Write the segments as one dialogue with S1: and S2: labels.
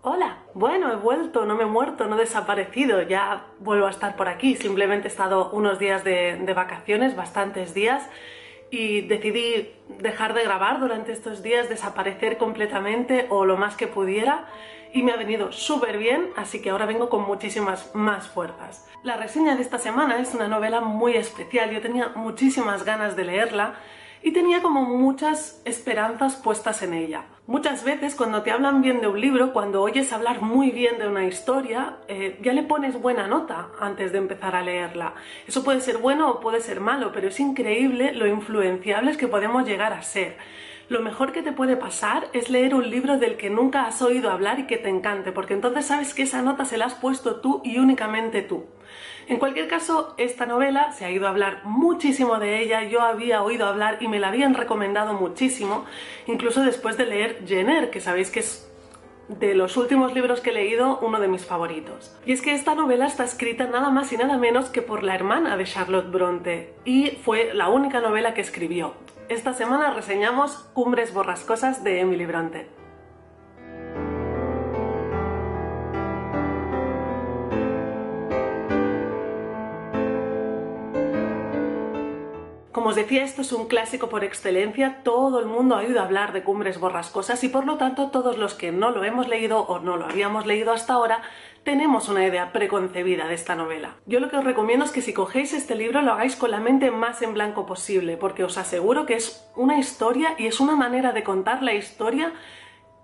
S1: Hola, bueno, he vuelto, no me he muerto, no he desaparecido, ya vuelvo a estar por aquí. Simplemente he estado unos días de vacaciones, bastantes días, y decidí dejar de grabar durante estos días, desaparecer completamente o lo más que pudiera, y me ha venido súper bien, así que ahora vengo con muchísimas más fuerzas. La reseña de esta semana es una novela muy especial, yo tenía muchísimas ganas de leerla, y tenía como muchas esperanzas puestas en ella. Muchas veces cuando te hablan bien de un libro, cuando oyes hablar muy bien de una historia, ya le pones buena nota antes de empezar a leerla. Eso puede ser bueno o puede ser malo, pero es increíble lo influenciables que podemos llegar a ser. Lo mejor que te puede pasar es leer un libro del que nunca has oído hablar y que te encante, porque entonces sabes que esa nota se la has puesto tú y únicamente tú. En cualquier caso, esta novela se ha ido a hablar muchísimo de ella, yo había oído hablar y me la habían recomendado muchísimo, incluso después de leer Jenner, que sabéis que es de los últimos libros que he leído uno de mis favoritos. Y es que esta novela está escrita nada más y nada menos que por la hermana de Charlotte Bronte, y fue la única novela que escribió. Esta semana reseñamos Cumbres borrascosas de Emily Bronte. Como os decía, esto es un clásico por excelencia, todo el mundo ha oído hablar de Cumbres borrascosas y por lo tanto todos los que no lo hemos leído o no lo habíamos leído hasta ahora tenemos una idea preconcebida de esta novela. Yo lo que os recomiendo es que si cogéis este libro lo hagáis con la mente más en blanco posible, porque os aseguro que es una historia y es una manera de contar la historia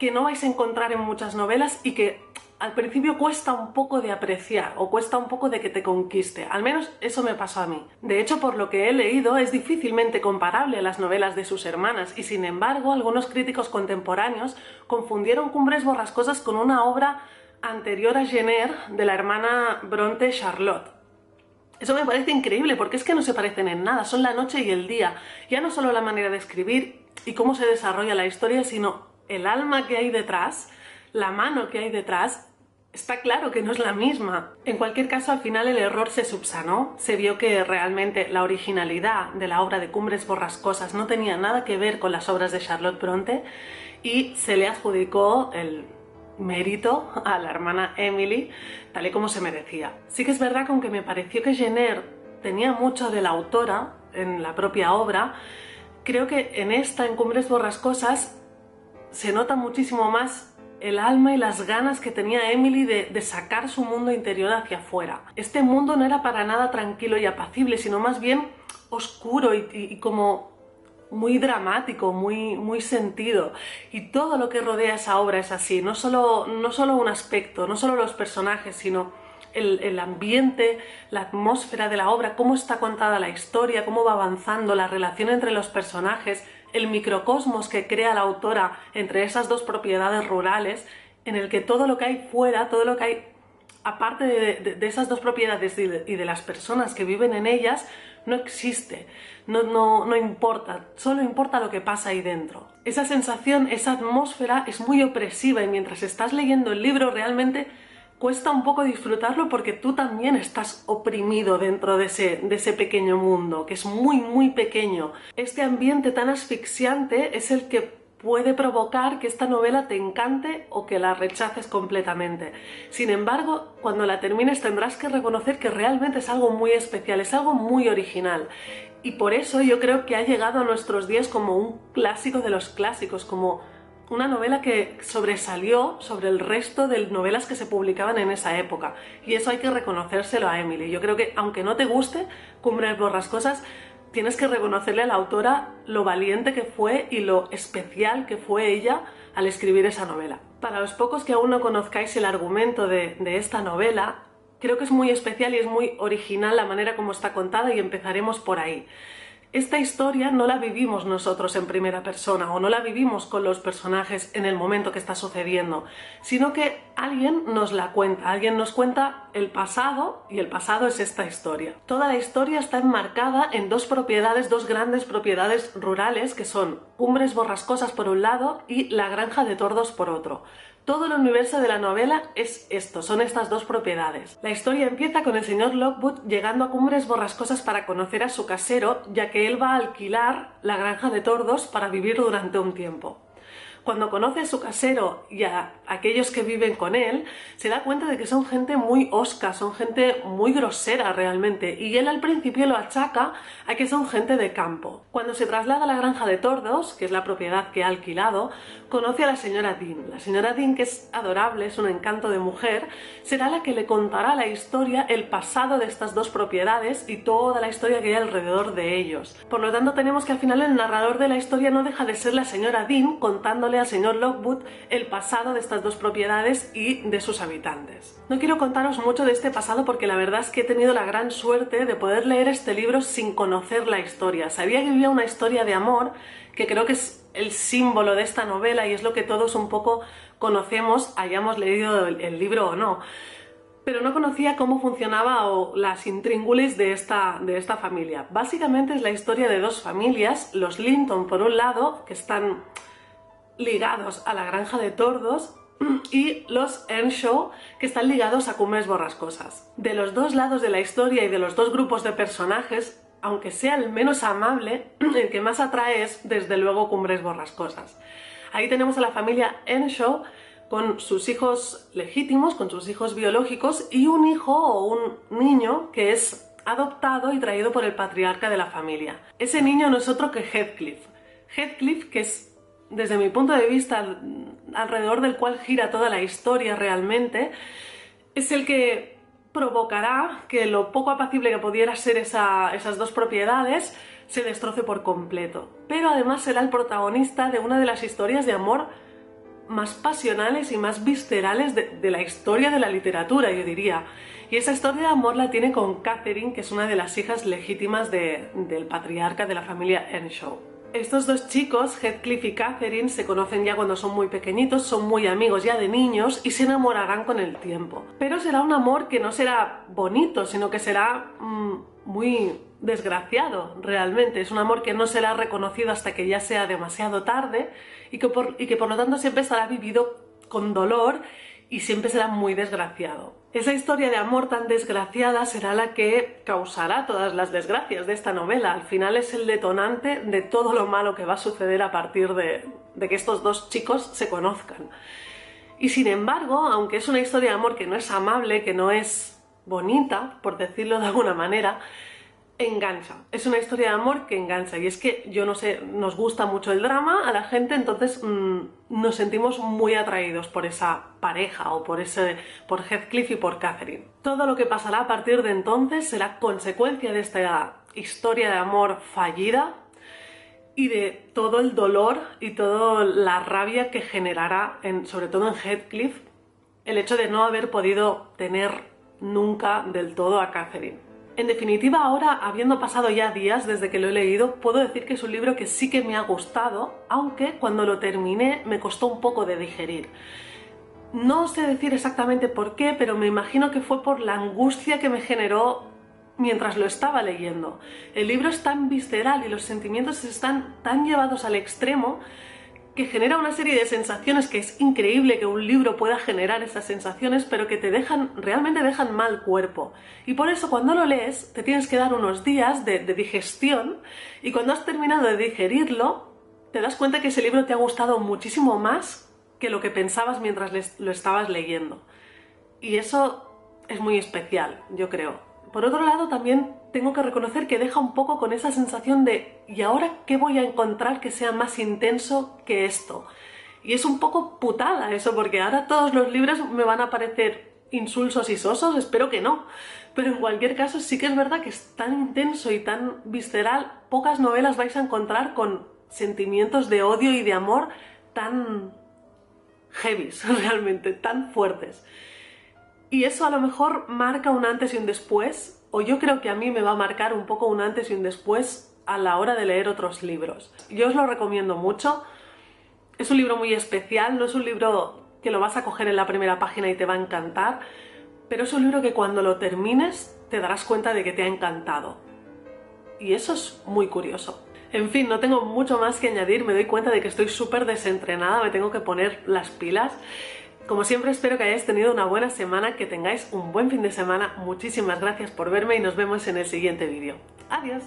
S1: que no vais a encontrar en muchas novelas y que al principio cuesta un poco de apreciar o cuesta un poco de que te conquiste. Al menos eso me pasó a mí. De hecho, por lo que he leído, es difícilmente comparable a las novelas de sus hermanas y sin embargo algunos críticos contemporáneos confundieron Cumbres borrascosas con una obra anterior a Jenner de la hermana Bronte Charlotte. Eso me parece increíble porque es que no se parecen en nada, son la noche y el día. Ya no solo la manera de escribir y cómo se desarrolla la historia, sino el alma que hay detrás, la mano que hay detrás. Está claro que no es la misma. En cualquier caso, al final el error se subsanó. Se vio que realmente la originalidad de la obra de Cumbres borrascosas no tenía nada que ver con las obras de Charlotte Bronte y se le adjudicó el mérito a la hermana Emily, tal y como se merecía. Sí que es verdad que aunque me pareció que Jenner tenía mucho de la autora en la propia obra, creo que en esta, en Cumbres borrascosas, se nota muchísimo más el alma y las ganas que tenía Emily de sacar su mundo interior hacia afuera. Este mundo no era para nada tranquilo y apacible, sino más bien oscuro y como muy dramático, muy sentido. Y todo lo que rodea esa obra es así, no solo un aspecto, no solo los personajes, sino el ambiente, la atmósfera de la obra, cómo está contada la historia, cómo va avanzando, la relación entre los personajes, el microcosmos que crea la autora entre esas dos propiedades rurales, en el que todo lo que hay fuera, todo lo que hay aparte de esas dos propiedades y de las personas que viven en ellas, no existe, no importa, solo importa lo que pasa ahí dentro. Esa sensación, esa atmósfera es muy opresiva y mientras estás leyendo el libro realmente cuesta un poco disfrutarlo porque tú también estás oprimido dentro de ese pequeño mundo, que es muy pequeño. Este ambiente tan asfixiante es el que puede provocar que esta novela te encante o que la rechaces completamente. Sin embargo, cuando la termines tendrás que reconocer que realmente es algo muy especial, es algo muy original. Y por eso yo creo que ha llegado a nuestros días como un clásico de los clásicos, como una novela que sobresalió sobre el resto de novelas que se publicaban en esa época. Y eso hay que reconocérselo a Emily. Yo creo que aunque no te guste Cumbres borrascosas, tienes que reconocerle a la autora lo valiente que fue y lo especial que fue ella al escribir esa novela. Para los pocos que aún no conozcáis el argumento de esta novela, creo que es muy especial y es muy original la manera como está contada y empezaremos por ahí. Esta historia no la vivimos nosotros en primera persona o no la vivimos con los personajes en el momento que está sucediendo, sino que alguien nos la cuenta, alguien nos cuenta el pasado y el pasado es esta historia. Toda la historia está enmarcada en dos grandes propiedades rurales que son Cumbres borrascosas por un lado y La granja de tordos por otro. Todo el universo de la novela es esto, son estas dos propiedades. La historia empieza con el señor Lockwood llegando a Cumbres borrascosas para conocer a su casero, ya que él va a alquilar la granja de tordos para vivir durante un tiempo. Cuando conoce a su casero y a aquellos que viven con él, se da cuenta de que son gente muy hosca, son gente muy grosera realmente, y él al principio lo achaca a que son gente de campo. Cuando se traslada a la granja de tordos, que es la propiedad que ha alquilado, conoce a la señora Dean. La señora Dean, que es adorable, es un encanto de mujer, será la que le contará la historia, el pasado de estas dos propiedades y toda la historia que hay alrededor de ellos. Por lo tanto, tenemos que al final el narrador de la historia no deja de ser la señora Dean contándole al señor Lockwood el pasado de estas dos propiedades y de sus habitantes. No quiero contaros mucho de este pasado porque la verdad es que he tenido la gran suerte de poder leer este libro sin conocer la historia. Sabía que vivía una historia de amor, que creo que es el símbolo de esta novela y es lo que todos un poco conocemos, hayamos leído el libro o no. Pero no conocía cómo funcionaba o las intríngulis de esta familia. Básicamente es la historia de dos familias, los Linton por un lado, que están ligados a la granja de tordos, y los Earnshaw, que están ligados a Cumbres Borrascosas. De los dos lados de la historia y de los dos grupos de personajes, aunque sea el menos amable, el que más atrae es desde luego Cumbres Borrascosas. Ahí tenemos a la familia Earnshaw con sus hijos legítimos, con sus hijos biológicos y un hijo o un niño que es adoptado y traído por el patriarca de la familia. Ese niño no es otro que Heathcliff. Heathcliff, que es, desde mi punto de vista, alrededor del cual gira toda la historia realmente, es el que provocará que lo poco apacible que pudiera ser esas dos propiedades se destroce por completo. Pero además será el protagonista de una de las historias de amor más pasionales y más viscerales de la historia de la literatura, yo diría. Y esa historia de amor la tiene con Catherine, que es una de las hijas legítimas del patriarca de la familia Earnshaw. Estos dos chicos, Heathcliff y Catherine, se conocen ya cuando son muy pequeñitos, son muy amigos ya de niños y se enamorarán con el tiempo. Pero será un amor que no será bonito, sino que será muy desgraciado realmente. Es un amor que no será reconocido hasta que ya sea demasiado tarde y que por lo tanto siempre estará vivido con dolor y siempre será muy desgraciado. Esa historia de amor tan desgraciada será la que causará todas las desgracias de esta novela. Al final es el detonante de todo lo malo que va a suceder a partir de que estos dos chicos se conozcan. Y sin embargo, aunque es una historia de amor que no es amable, que no es bonita, por decirlo de alguna manera, engancha. Es una historia de amor que engancha. Y es que, yo no sé, nos gusta mucho el drama a la gente, entonces nos sentimos muy atraídos por esa pareja o por Heathcliff y por Catherine. Todo lo que pasará a partir de entonces será consecuencia de esta historia de amor fallida y de todo el dolor y toda la rabia que generará, sobre todo en Heathcliff, el hecho de no haber podido tener nunca del todo a Catherine. En definitiva, ahora, habiendo pasado ya días desde que lo he leído, puedo decir que es un libro que sí que me ha gustado, aunque cuando lo terminé me costó un poco de digerir. No sé decir exactamente por qué, pero me imagino que fue por la angustia que me generó mientras lo estaba leyendo. El libro es tan visceral y los sentimientos están tan llevados al extremo que genera una serie de sensaciones que es increíble que un libro pueda generar esas sensaciones, pero que realmente dejan mal cuerpo. Y por eso cuando lo lees te tienes que dar unos días de digestión, y cuando has terminado de digerirlo te das cuenta que ese libro te ha gustado muchísimo más que lo que pensabas mientras lo estabas leyendo. Y eso es muy especial, yo creo. Por otro lado, también tengo que reconocer que deja un poco con esa sensación de ¿y ahora qué voy a encontrar que sea más intenso que esto? Y es un poco putada eso, porque ahora todos los libros me van a parecer insulsos y sosos, espero que no. Pero en cualquier caso sí que es verdad que es tan intenso y tan visceral, pocas novelas vais a encontrar con sentimientos de odio y de amor tan heavies, realmente, tan fuertes. Y eso a lo mejor marca un antes y un después, o yo creo que a mí me va a marcar un poco un antes y un después a la hora de leer otros libros. Yo os lo recomiendo mucho. Es un libro muy especial, no es un libro que lo vas a coger en la primera página y te va a encantar, pero es un libro que cuando lo termines te darás cuenta de que te ha encantado. Y eso es muy curioso. En fin, no tengo mucho más que añadir, me doy cuenta de que estoy súper desentrenada, me tengo que poner las pilas. Como siempre, espero que hayáis tenido una buena semana, que tengáis un buen fin de semana. Muchísimas gracias por verme y nos vemos en el siguiente vídeo. ¡Adiós!